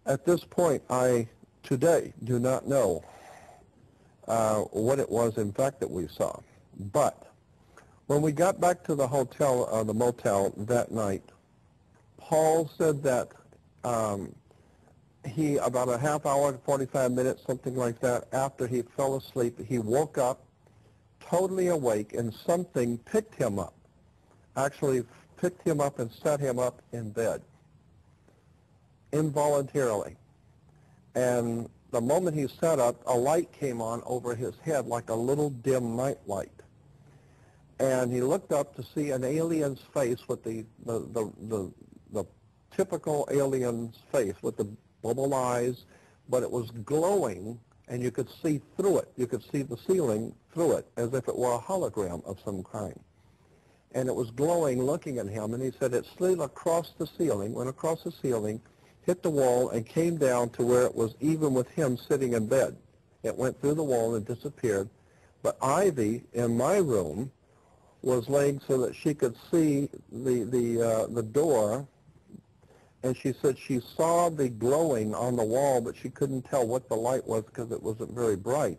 At this point, I today do not know what it was, in fact, that we saw. But when we got back to the hotel, the motel that night, Paul said that he, about a half hour, 45 minutes, something like that, after he fell asleep, he woke up totally awake, and something picked him up, actually picked him up and set him up in bed involuntarily. And the moment he sat up, a light came on over his head like a little dim night light. And he looked up to see an alien's face with the typical alien's face with the bubble eyes, but it was glowing, and you could see through it. You could see the ceiling through it as if it were a hologram of some kind. And it was glowing, looking at him, and he said it slid across the ceiling, went across the ceiling, hit the wall, and came down to where it was even with him sitting in bed. It went through the wall and disappeared. But Ivy, in my room, was laying so that she could see the door, and she said she saw the glowing on the wall, but she couldn't tell what the light was because it wasn't very bright.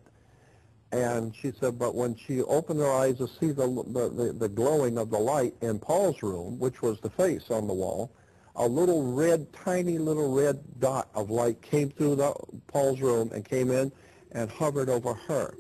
And she said, but when she opened her eyes to see the glowing of the light in Paul's room, which was the face on the wall, a little red, tiny little red dot of light came through Paul's room and came in and hovered over her.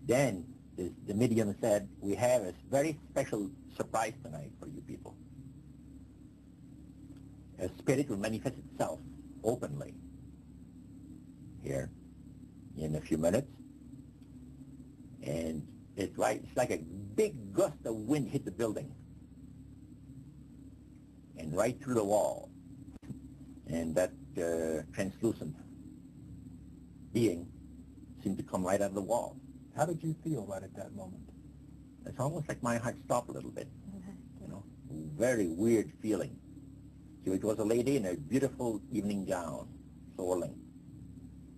Then the medium said, we have a very special surprise tonight for you people. A spirit will manifest itself openly here in a few minutes. And it's like a big gust of wind hit the building and right through the wall. And that translucent being seemed to come right out of the wall. How did you feel right at that moment? It's almost like my heart stopped a little bit, you know, very weird feeling. So it was a lady in a beautiful evening gown, swirling.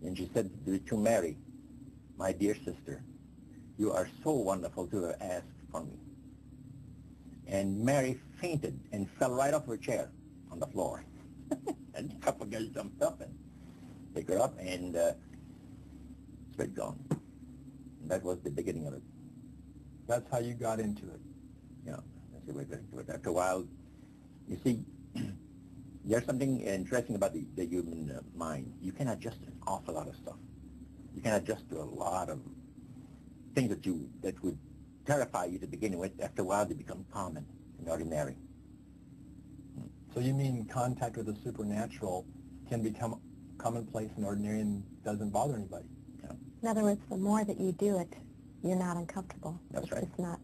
And she said to Mary, my dear sister, you are so wonderful to have asked for me. And Mary fainted and fell right off her chair on the floor. And a couple of guys jumped up and picked her up, and spirit gone. And that was the beginning of it. That's how you got into it. Yeah, that's the way to do it. After a while, you see, there's something interesting about the human mind. You can adjust to an awful lot of stuff. You can adjust to a lot of things that would terrify you to begin with. After a while, they become common and ordinary. So you mean contact with the supernatural can become commonplace and ordinary and doesn't bother anybody? Yeah. In other words, the more that you do it, you're not uncomfortable. That's right. It's not.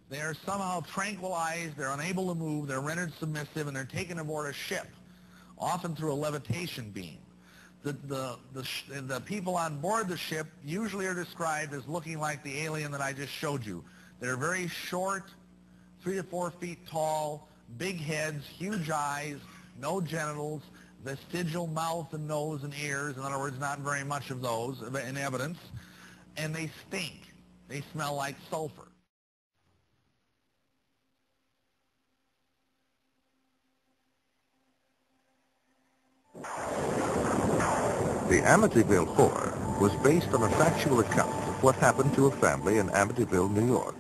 They are somehow tranquilized, they're unable to move, they're rendered submissive, and they're taken aboard a ship, often through a levitation beam. The people on board the ship usually are described as looking like the alien that I just showed you. They're very short, 3 to 4 feet tall, big heads, huge eyes, no genitals, vestigial mouth and nose and ears, in other words, not very much of those in evidence, and they stink. They smell like sulfur. The Amityville Horror was based on a factual account of what happened to a family in Amityville, New York.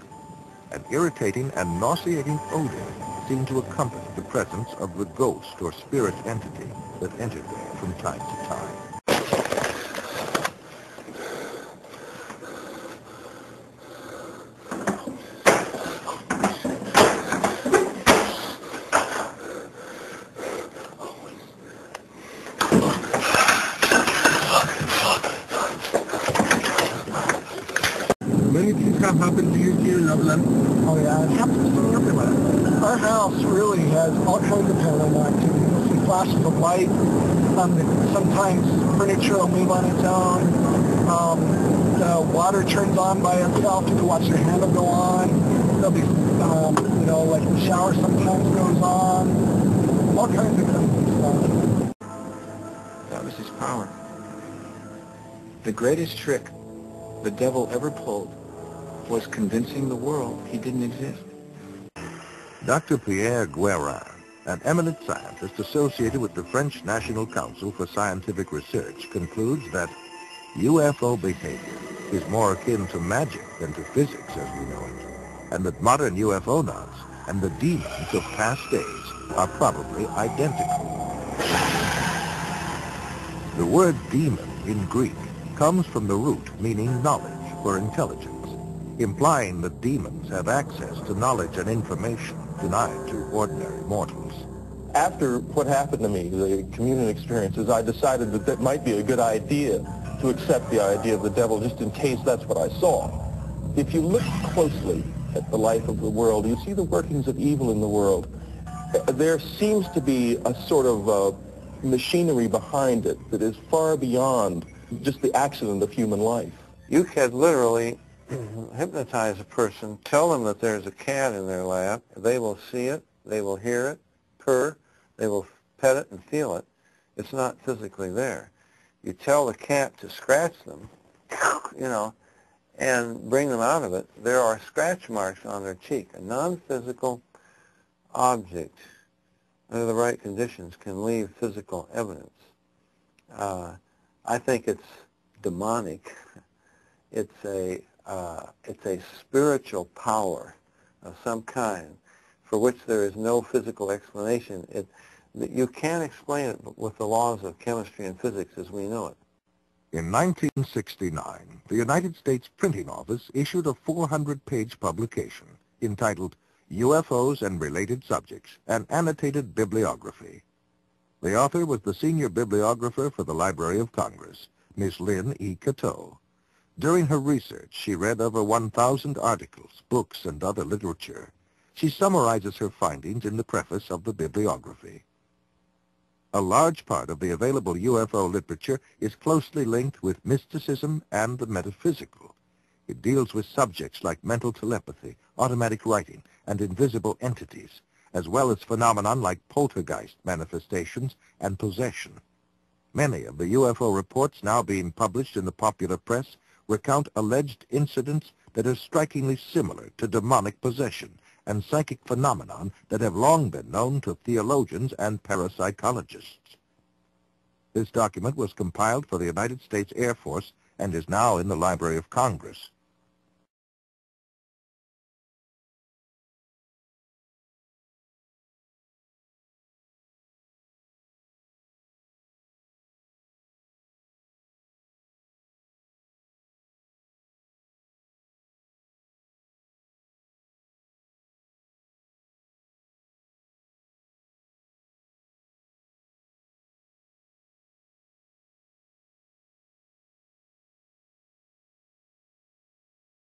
An irritating and nauseating odor seemed to accompany the presence of the ghost or spirit entity that entered there from time to time. Many things have happened to you here in Dublin. Oh yeah, it happens to me everywhere. Our house really has all kinds of paranormal activity. You'll see flashes of light. Sometimes furniture will move on its own. The water turns on by itself. You can watch your handle go on. There'll be, like the shower sometimes goes on. All kinds of stuff. That was his power. The greatest trick the devil ever pulled was convincing the world he didn't exist. Dr. Pierre Guérin, an eminent scientist associated with the French National Council for Scientific Research, concludes that UFO behavior is more akin to magic than to physics as we know it, and that modern UFOnauts and the demons of past days are probably identical. The word demon in Greek comes from the root meaning knowledge or intelligence, implying that demons have access to knowledge and information denied to ordinary mortals. After what happened to me, the communion experiences, I decided that that might be a good idea to accept the idea of the devil just in case that's what I saw. If you look closely at the life of the world, you see the workings of evil in the world. There seems to be a sort of machinery behind it that is far beyond just the accident of human life. You can literally hypnotize a person, tell them that there's a cat in their lap. They will see it, they will hear it, purr, they will pet it and feel it. It's not physically there. You tell the cat to scratch them, and bring them out of it. There are scratch marks on their cheek. A non-physical object, under the right conditions, can leave physical evidence. I think it's demonic. It's a spiritual power of some kind for which there is no physical explanation. You can't explain it with the laws of chemistry and physics as we know it. In 1969, the United States Printing Office issued a 400-page publication entitled UFO'S and Related Subjects, an annotated bibliography. The author was the senior bibliographer for the Library of Congress, Miss Lynn E. Cateau. During her research, she read over 1,000 articles, books, and other literature. She summarizes her findings in the preface of the bibliography. A large part of the available UFO literature is closely linked with mysticism and the metaphysical. It deals with subjects like mental telepathy, automatic writing, and invisible entities, as well as phenomenon like poltergeist manifestations and possession. Many of the UFO reports now being published in the popular press recount alleged incidents that are strikingly similar to demonic possession and psychic phenomenon that have long been known to theologians and parapsychologists. This document was compiled for the United States Air Force and is now in the Library of Congress.